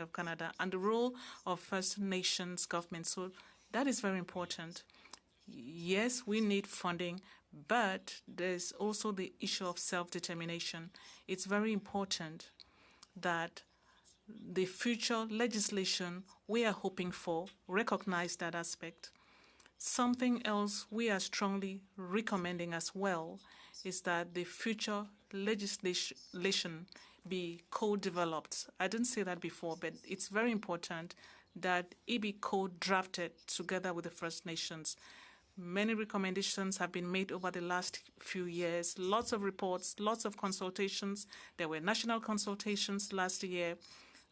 of Canada and the role of First Nations government. So that is very important. Yes, we need funding, but there's also the issue of self-determination. It's very important that the future legislation we are hoping for recognize that aspect. Something else we are strongly recommending as well is that the future legislation be co-developed. I didn't say that before, but it's very important that it be co-drafted together with the First Nations. Many recommendations have been made over the last few years, lots of reports, lots of consultations. There were national consultations last year.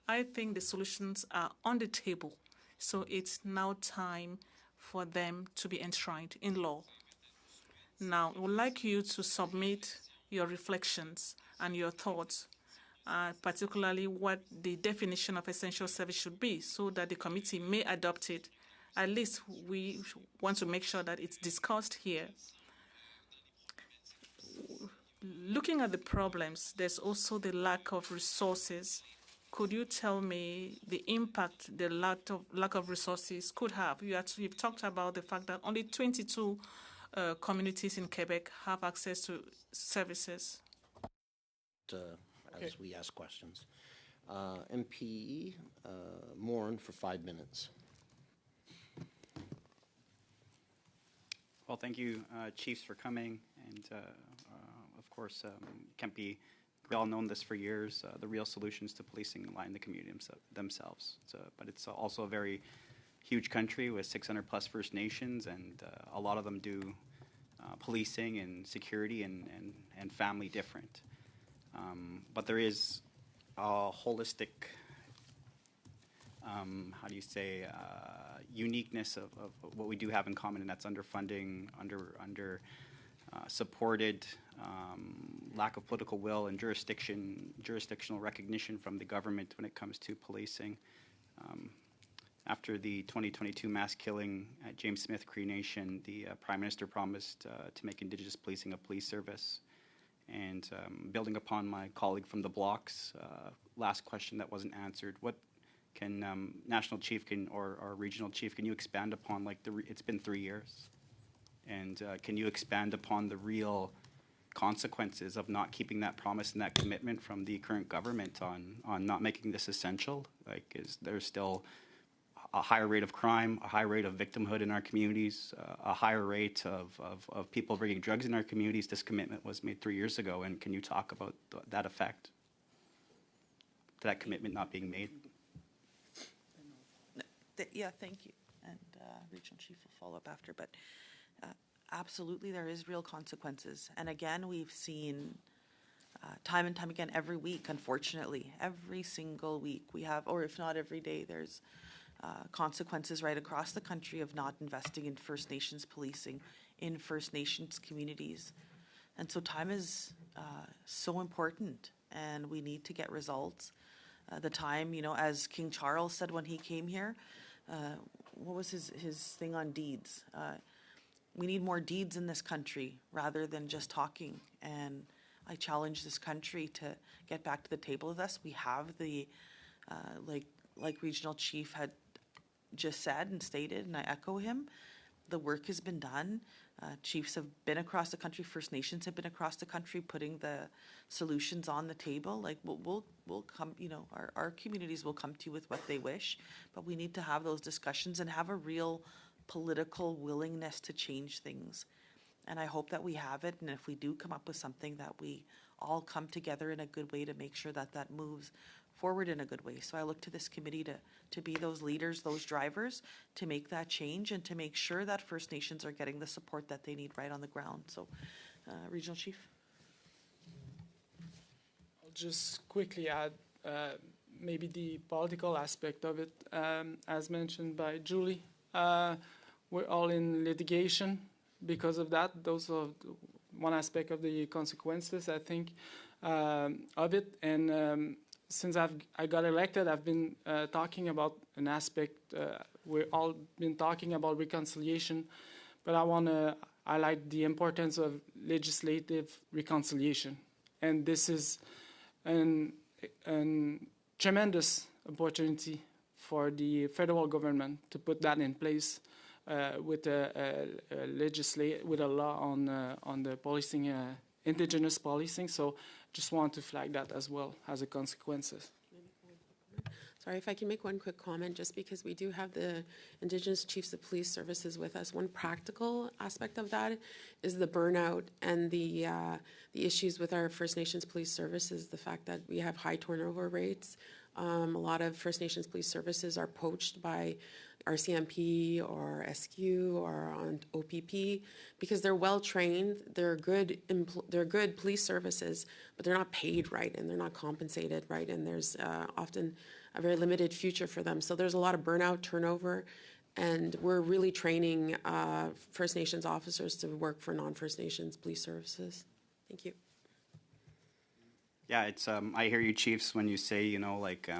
I think the solutions are on the table, so it's now time for them to be enshrined in law. Now, I would like you to submit your reflections and your thoughts, particularly what the definition of essential service should be, so that the committee may adopt it. At least we want to make sure that it's discussed here. Looking at the problems, there's also the lack of resources. Could you tell me the impact the lack of resources could have? You've talked about the fact that only 22 communities in Quebec have access to services. As we ask questions. MP Morin for 5 minutes. Well, thank you, Chiefs, for coming. And of course, can't be, we all known this for years, the real solutions to policing lie in the community themselves. But it's also a very huge country with 600 plus First Nations, and a lot of them do policing and security and family different. But there is a holistic, how do you say, uniqueness of what we do have in common, and that's underfunding, under supported, lack of political will and jurisdictional recognition from the government when it comes to policing. After the 2022 mass killing at James Smith Cree Nation, the Prime Minister promised to make Indigenous policing a police service. And building upon my colleague from the blocks, last question that wasn't answered, what can National Chief or Regional Chief, can you expand upon, like, it's been 3 years, and can you expand upon the real consequences of not keeping that promise and that commitment from the current government on not making this essential? Like, is there still a higher rate of crime, a high rate of victimhood in our communities, a higher rate of people bringing drugs in our communities? This commitment was made 3 years ago, and can you talk about that effect, that commitment not being made? Yeah, thank you. And Regional Chief will follow up after, but absolutely there is real consequences. And again, we've seen time and time again, every week, unfortunately, every single week we have, or if not every day, there's consequences right across the country of not investing in First Nations policing, in First Nations communities. And so time is so important, and we need to get results. The time, you know, as King Charles said when he came here, what was his thing on deeds? We need more deeds in this country rather than just talking. And I challenge this country to get back to the table with us. We have the, like Regional Chief had just said and stated, and I echo him, the work has been done. Chiefs have been across the country, First Nations have been across the country putting the solutions on the table. Like, we'll come, you know, our communities will come to you with what they wish, but we need to have those discussions and have a real political willingness to change things. And I hope that we have it, and if we do come up with something, that we all come together in a good way to make sure that that moves forward in a good way. So I look to this committee to be those leaders, those drivers, to make that change and to make sure that First Nations are getting the support that they need right on the ground. So, Regional Chief. I'll just quickly add maybe the political aspect of it. As mentioned by Julie, we're all in litigation because of that. Those are one aspect of the consequences, I think, of it. And since I got elected, I've been talking about an aspect. We've all been talking about reconciliation, but I want to highlight the importance of legislative reconciliation. And this is a tremendous opportunity for the federal government to put that in place with a law on the policing, Indigenous policing. So just want to flag that as well as a consequences. Sorry, if I can make one quick comment, just because we do have the Indigenous Chiefs of Police Services with us. One practical aspect of that is the burnout and the issues with our First Nations Police Services, the fact that we have high turnover rates. A lot of First Nations Police Services are poached by RCMP or SQ or on OPP because they're well trained, they're good police services, but they're not paid right and they're not compensated right, and there's often a very limited future for them. So there's a lot of burnout, turnover, and we're really training First Nations officers to work for non-First Nations police services. Thank you. Yeah, it's I hear you, chiefs, when you say, you know, like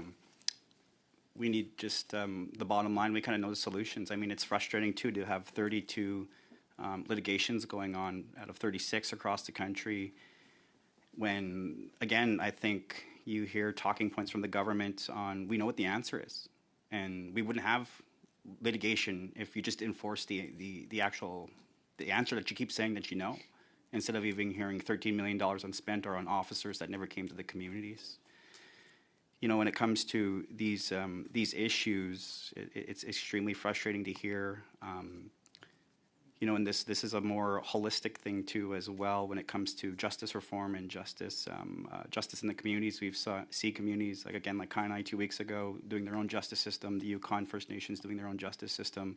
we need just the bottom line. We kind of know the solutions. I mean, it's frustrating too to have 32 litigations going on out of 36 across the country. When again, I think you hear talking points from the government on we know what the answer is, and we wouldn't have litigation if you just enforce the answer that you keep saying that you know, instead of even hearing $13 million unspent or on officers that never came to the communities. You know, when it comes to these issues, it's extremely frustrating to hear. You know, and this is a more holistic thing too as well when it comes to justice reform and justice in the communities. We've see communities like Kainai 2 weeks ago doing their own justice system, the Yukon First Nations doing their own justice system.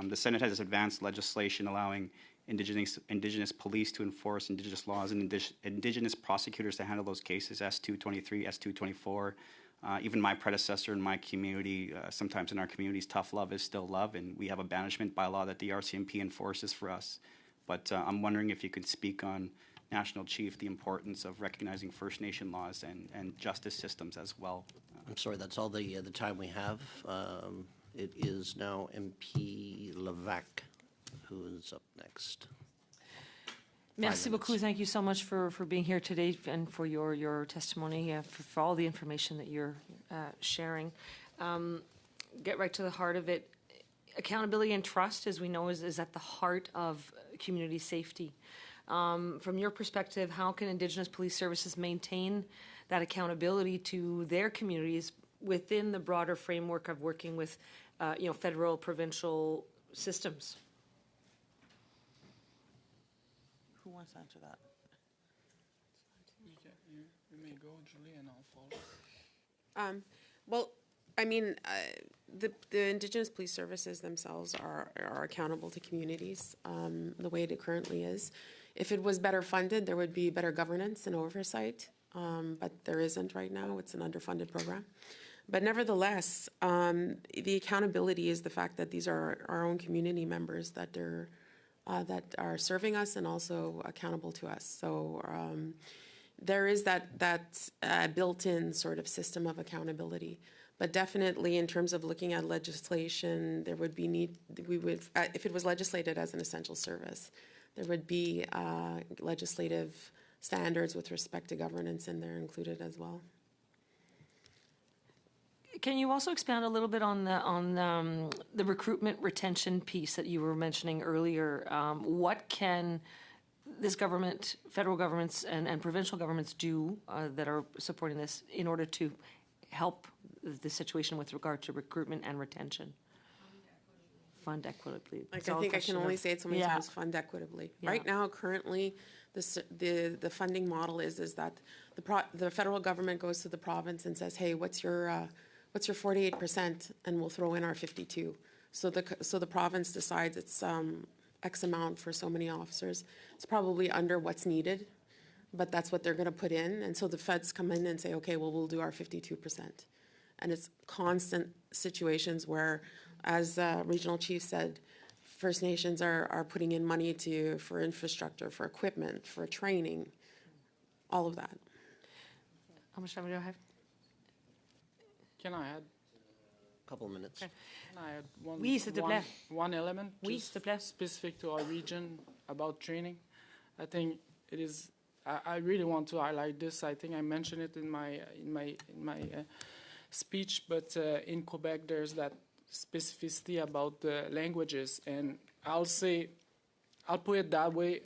The Senate has advanced legislation allowing Indigenous police to enforce Indigenous laws and Indigenous prosecutors to handle those cases, S-223, S-224. Even my predecessor in my community, sometimes in our communities, tough love is still love, and we have a banishment bylaw that the RCMP enforces for us. But I'm wondering if you could speak on, National Chief, the importance of recognizing First Nation laws and justice systems as well. I'm sorry, that's all the time we have. It is now MP Levac who is up next. Merci beaucoup. Thank you so much for being here today and for your testimony, for all the information that you're sharing. Get right to the heart of it. Accountability and trust, as we know, is at the heart of community safety. From your perspective, how can Indigenous police services maintain that accountability to their communities within the broader framework of working with federal, provincial systems? Who wants to answer that? You may go, Julie, and I'll follow. Well, I mean, the Indigenous police services themselves are accountable to communities the way it currently is. If it was better funded, there would be better governance and oversight, but there isn't right now. It's an underfunded program. But nevertheless, the accountability is the fact that these are our own community members that are serving us and also accountable to us. So there is that built-in sort of system of accountability. But definitely, in terms of looking at legislation, there would be if it was legislated as an essential service, there would be legislative standards with respect to governance in there included as well. Can you also expand a little bit on the recruitment retention piece that you were mentioning earlier? What can this government, federal governments and provincial governments do that are supporting this in order to help the situation with regard to recruitment and retention? Fund equitably. I think I can only say it so many times, fund equitably. Yeah. Right now, currently, the funding model is that the federal government goes to the province and says, hey, what's your 48%, and we'll throw in our 52. So the province decides it's X amount for so many officers. It's probably under what's needed, but that's what they're going to put in. And so the feds come in and say, okay, well, we'll do our 52%. And it's constant situations where, as Regional Chief said, First Nations are putting in money for infrastructure, for equipment, for training, all of that. How much time do I have? Can I add? A couple of minutes. Okay. Can I add one element specific to our region about training? I think it is. I really want to highlight this. I think I mentioned it in my speech, but in Quebec there's that specificity about the languages, and I'll put it that way,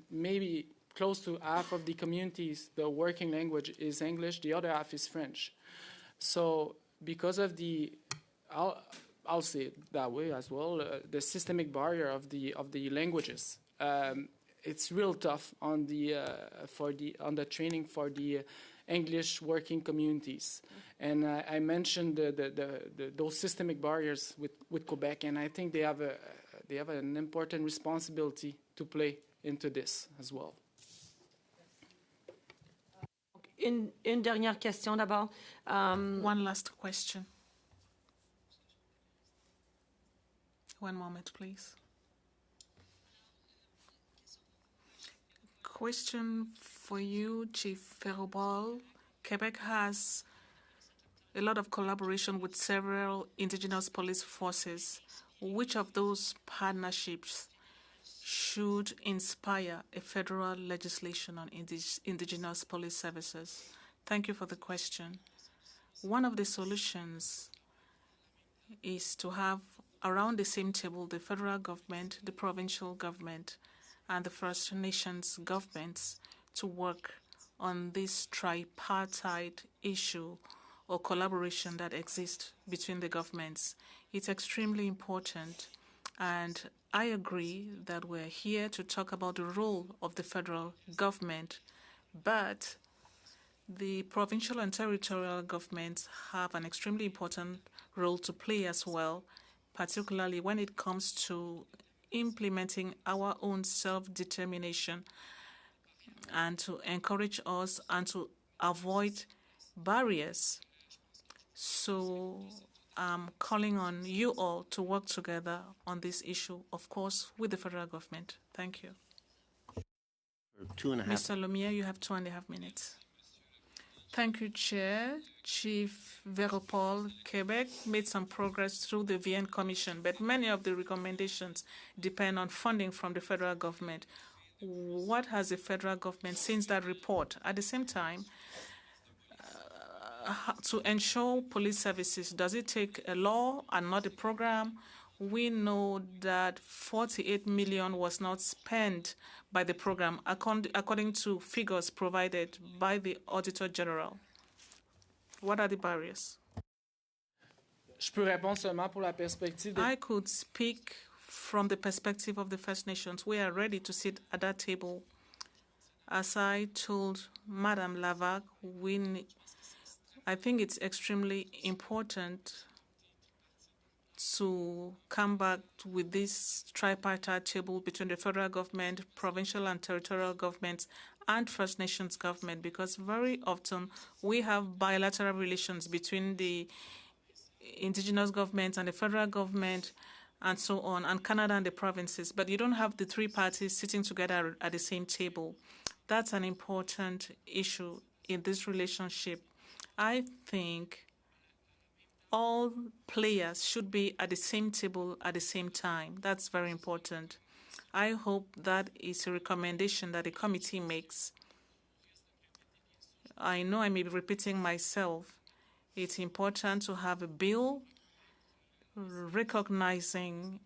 maybe close to half of the communities, the working language is English, the other half is French. So because of I'll say it that way as well, the systemic barrier of the languages, it's real tough on the training for the English working communities. And I mentioned those systemic barriers with Quebec, and I think they have an important responsibility to play into this as well. Une dernière question d'abord. One last question. One moment, please. Question for you, Chief Ferrobal. Quebec has a lot of collaboration with several Indigenous police forces. Which of those partnerships should inspire a federal legislation on Indigenous police services? Thank you for the question. One of the solutions is to have around the same table the federal government, the provincial government, and the First Nations governments to work on this tripartite issue or collaboration that exists between the governments. It's extremely important, and I agree that we're here to talk about the role of the federal government, but the provincial and territorial governments have an extremely important role to play as well, particularly when it comes to implementing our own self-determination and to encourage us and to avoid barriers. So I'm calling on you all to work together on this issue, of course, with the federal government. Thank you. 2.5. Mr. Lumiere, you have 2.5 minutes. Thank you, Chair. Chief Veropol, Quebec made some progress through the VN Commission, but many of the recommendations depend on funding from the federal government. What has the federal government since that report? At the same time, to ensure police services, does it take a law and not a program? We know that 48 million was not spent by the program, according to figures provided by the Auditor General. What are the barriers? Je peux répondre seulement pour la perspective I could speak from the perspective of the First Nations. We are ready to sit at that table. As I told Madame Lavac, I think it's extremely important to come back with this tripartite table between the federal government, provincial and territorial governments, and First Nations government, because very often we have bilateral relations between the Indigenous government and the federal government and so on, and Canada and the provinces, but you don't have the three parties sitting together at the same table. That's an important issue in this relationship. I think all players should be at the same table at the same time. That's very important. I hope that is a recommendation that the committee makes. I know I may be repeating myself. It's important to have a bill recognizing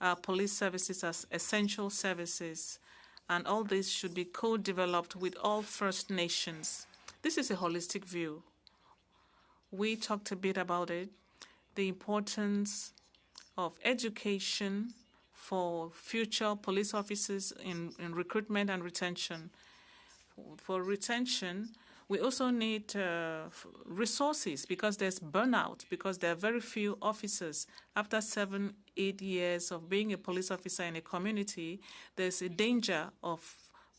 our police services as essential services, and all this should be co-developed with all First Nations. This is a holistic view. We talked a bit about it, the importance of education for future police officers in recruitment and retention. For retention, we also need resources because there's burnout, because there are very few officers. After 7-8 years of being a police officer in a community, there's a danger of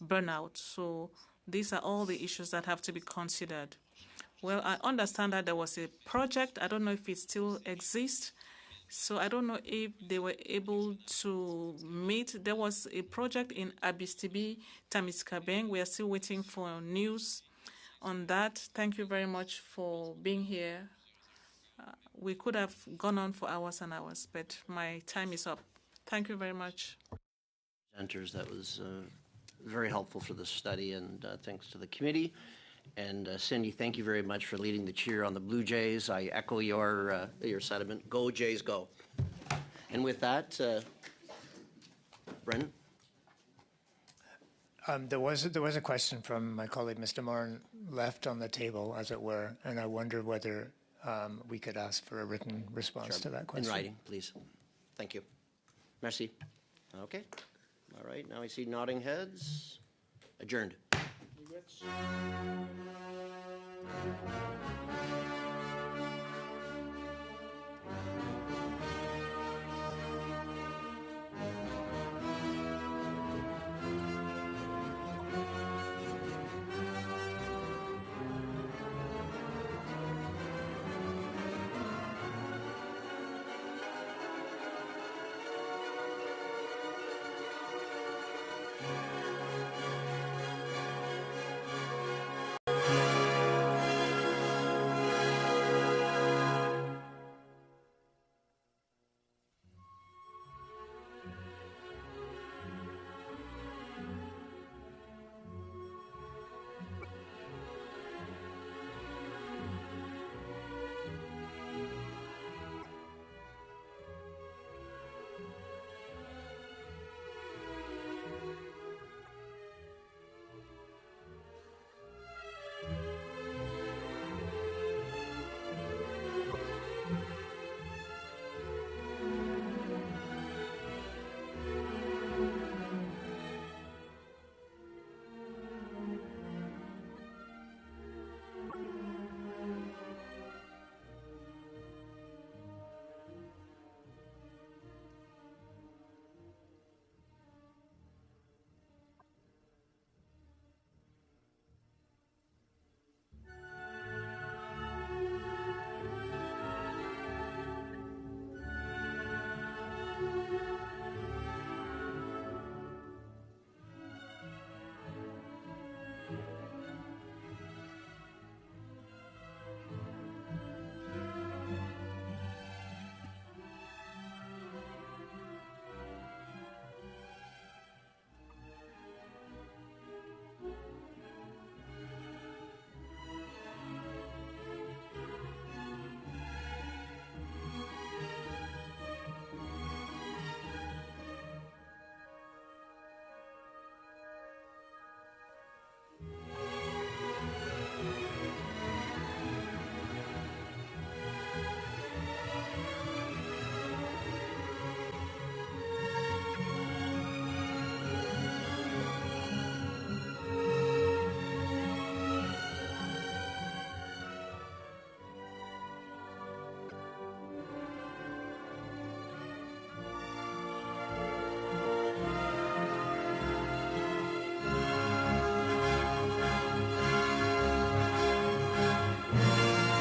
burnout. So these are all the issues that have to be considered. Well, I understand that there was a project. I don't know if it still exists. So I don't know if they were able to meet. There was a project in Abitibi, Tamiskabeng. We are still waiting for news on that. Thank you very much for being here. We could have gone on for hours and hours, but my time is up. Thank you very much. Presenters, that was very helpful for the study, and thanks to the committee. And Cindy, thank you very much for leading the cheer on the Blue Jays. I echo your sentiment. Go Jays, go! And with that, Brendan. There was a question from my colleague, Mr. Moran, left on the table, as it were, and I wonder whether we could ask for a written response to that question. In writing, please. Thank you. Merci. Okay. All right. Now I see nodding heads. Adjourned.